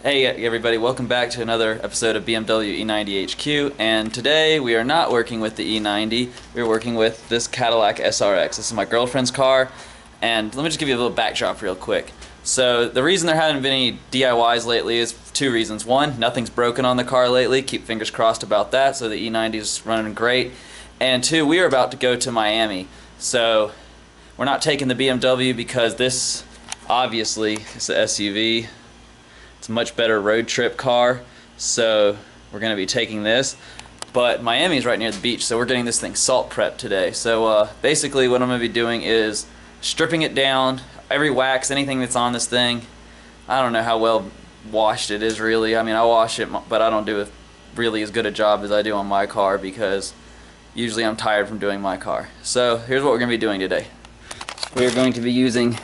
Hey everybody, welcome back to another episode of BMW E90 HQ, and today we are not working with the E90, we're working with this Cadillac SRX. This is my girlfriend's car, and let me just give you a little backdrop real quick. So the reason there haven't been any DIYs lately is two reasons. One, nothing's broken on the car lately, keep fingers crossed about that, so the E90 is running great. And two, we are about to go to Miami, so we're not taking the BMW because this, obviously, is an SUV. It's a much better road trip car, so we're going to be taking this. But Miami is right near the beach, so we're getting this thing salt prepped today. So basically what I'm going to be doing is stripping it down, every wax, anything that's on this thing. I don't know how well washed it is really. I mean, I wash it, but I don't do really as good a job as I do on my car because usually I'm tired from doing my car. So here's what we're going to be doing today. We're going to be using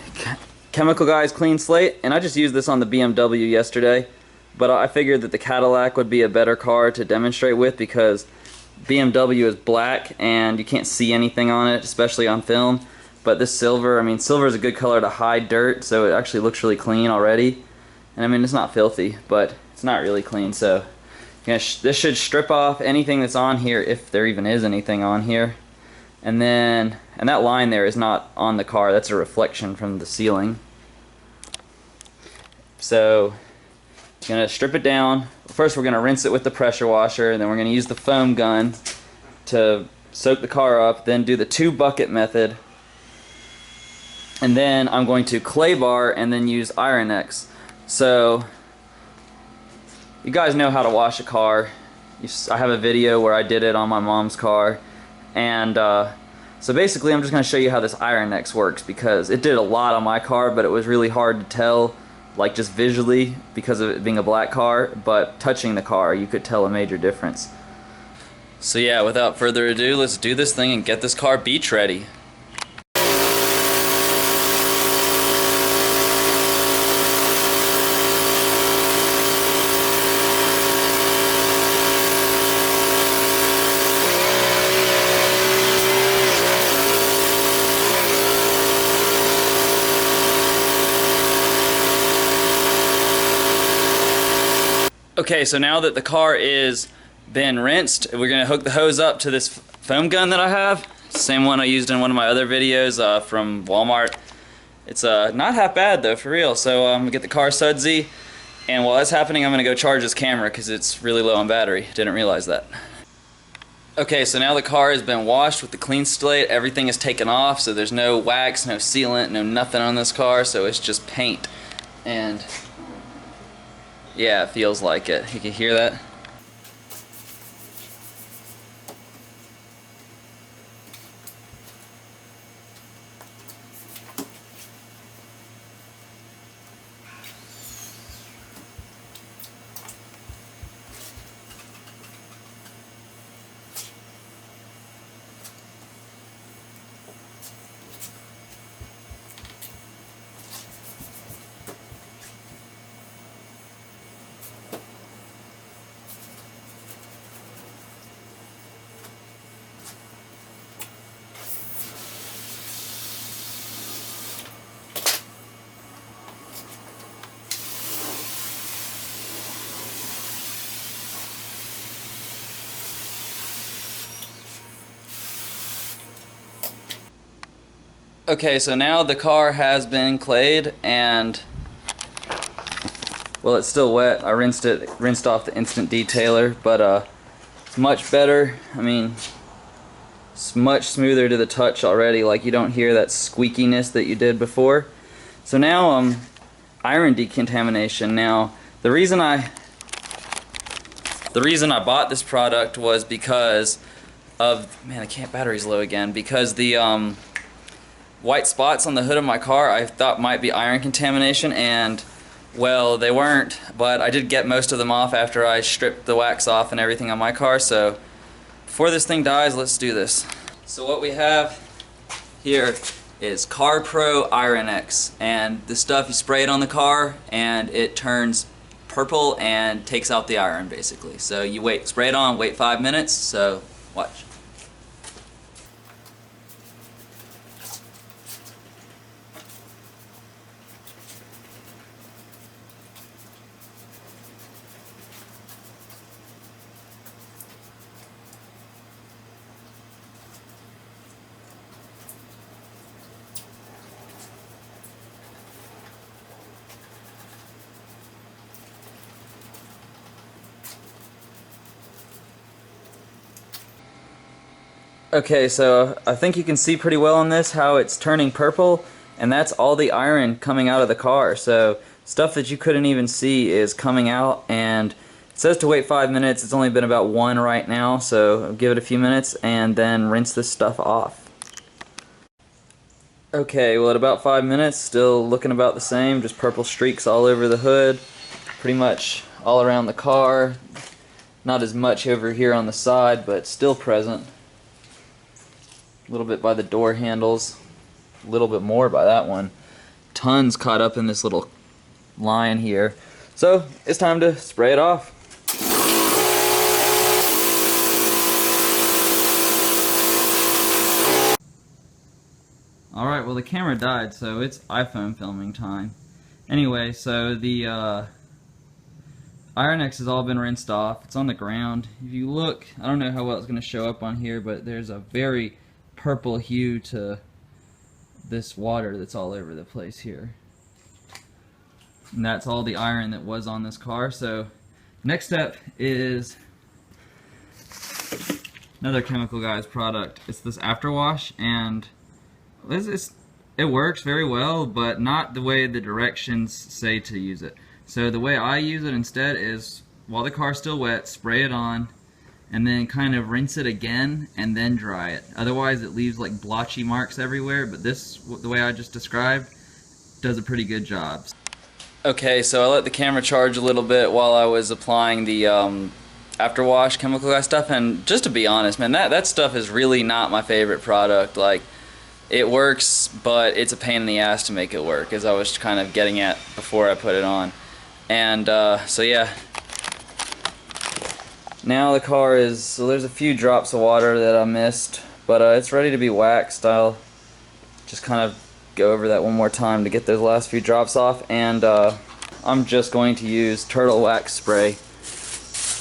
Chemical Guys Clean Slate, and I just used this on the BMW yesterday, but I figured that the Cadillac would be a better car to demonstrate with because BMW is black and you can't see anything on it, especially on film. But this silver, I mean, silver is a good color to hide dirt, so it actually looks really clean already. And I mean, it's not filthy, but it's not really clean, so this should strip off anything that's on here, if there even is anything on here. And that line there is not on the car, that's a reflection from the ceiling. So going to strip it down. First we're going to rinse it with the pressure washer, and then we're going to use the foam gun to soak the car up, then do the 2-bucket method. And then I'm going to clay bar and then use IronX. So you guys know how to wash a car. I have a video where I did it on my mom's car. And so basically I'm just going to show you how this IronX works because it did a lot on my car, but it was really hard to tell, like just visually because of it being a black car, but touching the car you could tell a major difference. So yeah, without further ado, let's do this thing and get this car beach ready. Okay, so now that the car is been rinsed, we're going to hook the hose up to this foam gun that I have. Same one I used in one of my other videos from Walmart. It's not half bad though, for real. So I'm going to get the car sudsy, and while that's happening I'm going to go charge this camera because it's really low on battery. Didn't realize that. Okay, so now the car has been washed with the clean slate. Everything is taken off, so there's no wax, no sealant, no nothing on this car, so it's just paint. And yeah, it feels like it. You can hear that? Okay, so now the car has been clayed, and well, it's still wet. I rinsed off the instant detailer, but it's much better. I mean, it's much smoother to the touch already. Like, you don't hear that squeakiness that you did before. So now iron decontamination. Now the reason I bought this product was because of, man, the battery's low again, because the white spots on the hood of my car I thought might be iron contamination, and well, they weren't, but I did get most of them off after I stripped the wax off and everything on my car. So before this thing dies, let's do this. So what we have here is Car Pro IronX, and this stuff, you spray it on the car and it turns purple and takes out the iron basically. So you spray it on, wait 5 minutes, so watch. Okay, so I think you can see pretty well on this how it's turning purple, and that's all the iron coming out of the car. So stuff that you couldn't even see is coming out, and it says to wait 5 minutes. It's only been about 1 right now, so give it a few minutes and then rinse this stuff off. Okay, well at about 5 minutes, still looking about the same, just purple streaks all over the hood, pretty much all around the car. Not as much over here on the side, but still present. A little bit by the door handles, a little bit more by that one. Tons caught up in this little line here. So it's time to spray it off. Alright, well the camera died, so it's iPhone filming time. Anyway, so the IronX has all been rinsed off. It's on the ground. If you look, I don't know how well it's going to show up on here, but there's a very purple hue to this water that's all over the place here. And that's all the iron that was on this car. So next step is another Chemical Guys product. It's this afterwash, and it works very well, but not the way the directions say to use it. So the way I use it instead is, while the car's still wet, spray it on, and then kind of rinse it again and then dry it. Otherwise it leaves like blotchy marks everywhere, but this, the way I just described, does a pretty good job. Okay, so I let the camera charge a little bit while I was applying the afterwash Chemical Guy stuff, and just to be honest, man, that stuff is really not my favorite product. Like, it works, but it's a pain in the ass to make it work, as I was kind of getting at before I put it on. And so yeah, now the car is, so there's a few drops of water that I missed, but it's ready to be waxed. I'll just kind of go over that one more time to get those last few drops off, and I'm just going to use turtle wax spray,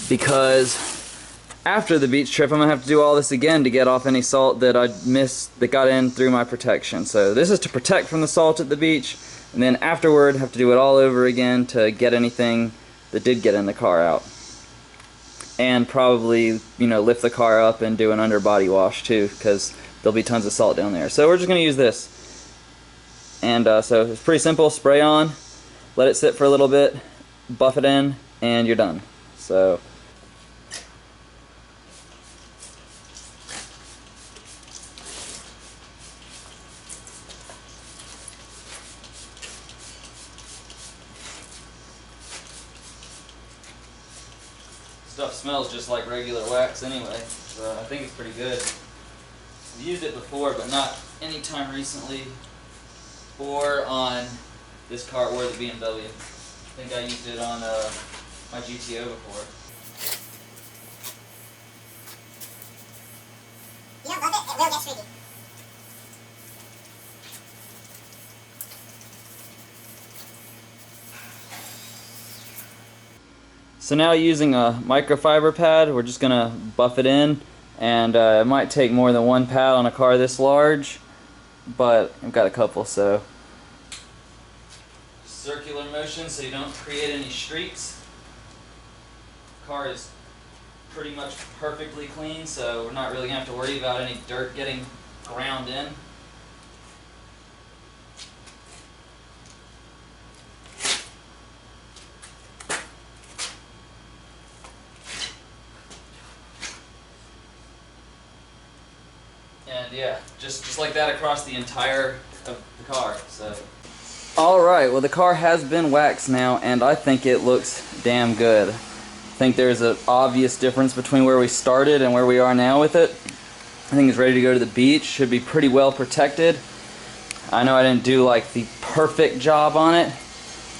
because after the beach trip I'm going to have to do all this again to get off any salt that I missed that got in through my protection. So this is to protect from the salt at the beach, and then afterward have to do it all over again to get anything that did get in the car out. And probably, you know, lift the car up and do an underbody wash too, because there'll be tons of salt down there. So we're just going to use this. And so it's pretty simple. Spray on, let it sit for a little bit, buff it in, and you're done. So stuff smells just like regular wax anyway, so I think it's pretty good. I've used it before, but not any time recently, or on this car or the BMW. I think I used it on my GTO before. You don't love it, it will get streaky. So now, using a microfiber pad, we're just gonna buff it in, and it might take more than one pad on a car this large, but I've got a couple. So circular motion so you don't create any streaks. The car is pretty much perfectly clean, so we're not really gonna have to worry about any dirt getting ground in. And yeah, just like that across the entire of the car. So alright, well the car has been waxed now, and I think it looks damn good. I think there's an obvious difference between where we started and where we are now with it. I think it's ready to go to the beach, should be pretty well protected. I know I didn't do like the perfect job on it,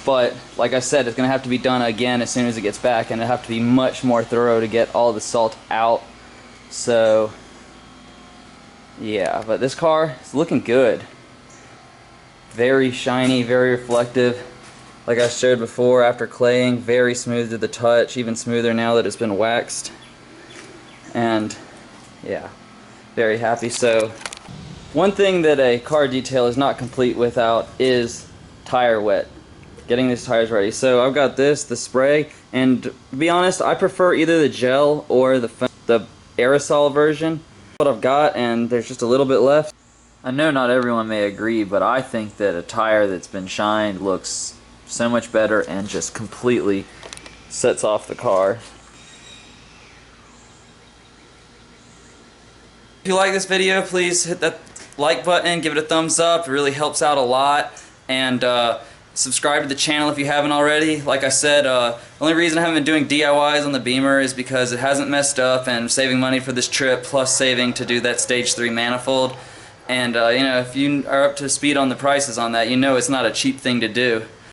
but like I said, it's going to have to be done again as soon as it gets back, and it'll have to be much more thorough to get all the salt out. So yeah, but this car is looking good. Very shiny, very reflective. Like I showed before, after claying, very smooth to the touch, even smoother now that it's been waxed. And yeah, very happy. So one thing that a car detail is not complete without is tire wet. Getting these tires ready. So I've got this, the spray, and to be honest, I prefer either the gel or the aerosol version. What I've got, and there's just a little bit left. I know not everyone may agree, but I think that a tire that's been shined looks so much better and just completely sets off the car. If you like this video, please hit that like button, give it a thumbs up. It really helps out a lot. And subscribe to the channel if you haven't already. Like I said, the only reason I haven't been doing DIYs on the Beamer is because it hasn't messed up, and I'm saving money for this trip, plus saving to do that stage 3 manifold. And you know, if you are up to speed on the prices on that, you know it's not a cheap thing to do.